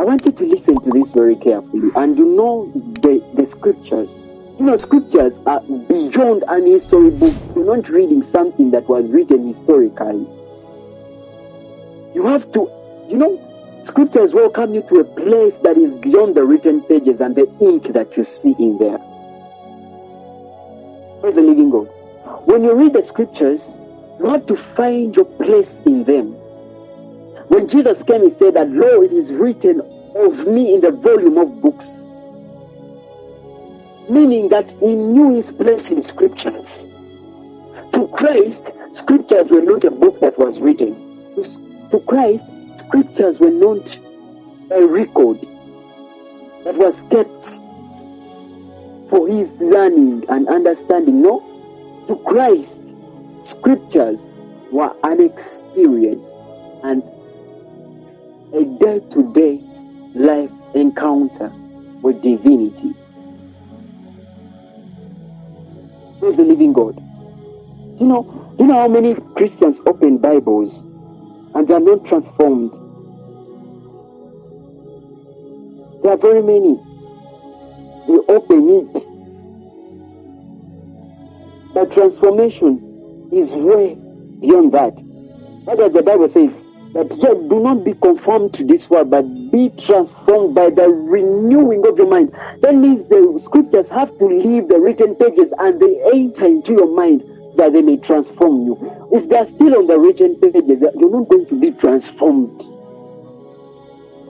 I want you to listen to this very carefully. And you know the scriptures. You know, scriptures are beyond an history book. You're not reading something that was written historically. You have to, scriptures welcome you to a place that is beyond the written pages and the ink that you see in there. Praise the living God. When you read the scriptures, you have to find your place in them. When Jesus came, he said that, "Lo, it is written of me in the volume of books." Meaning that he knew his place in scriptures. To Christ, scriptures were not a book that was written. To Christ, scriptures were not a record that was kept for his learning and understanding. No. To Christ, scriptures were an experience and a day-to-day life encounter with divinity. Praise the living God. Do you know how many Christians open Bibles and they are not transformed? There are very many. They open it. But transformation is way beyond that. What does the Bible say? That yet do not be conformed to this world, but be transformed by the renewing of your mind. That means the scriptures have to leave the written pages and they enter into your mind that they may transform you. If they are still on the written pages, you're not going to be transformed.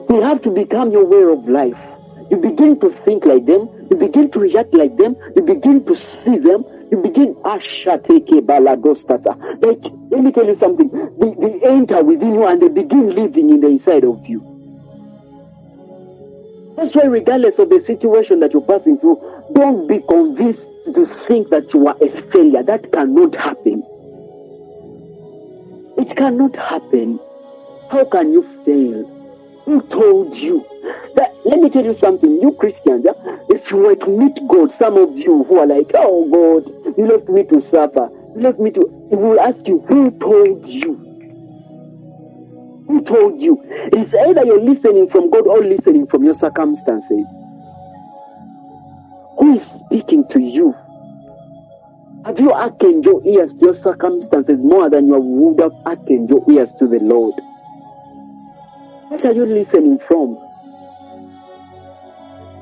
You have to become your way of life. You begin to think like them. You begin to react like them. You begin to see them. You begin, like, let me tell you something. They enter within you and they begin living in the inside of you. That's why regardless of the situation that you're passing through, don't be convinced to think that you are a failure. That cannot happen. It cannot happen. How can you fail? Who told you? Let me tell you something, you Christians, if you were to meet God, some of you who are like, "Oh God, you left me to suffer. He will ask you, who told you? Who told you? It's either you're listening from God or listening from your circumstances. Who is speaking to you? Have you hearkened your ears to your circumstances more than you would have hearkened your ears to the Lord? What are you listening from?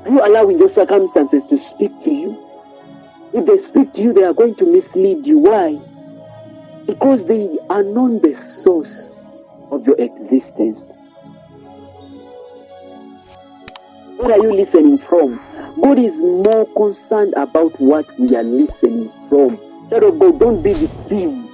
Are you allowing your circumstances to speak to you? If they speak to you, they are going to mislead you. Why? Because they are not the source of your existence. What are you listening from? God is more concerned about what we are listening from. Child of God, don't be deceived.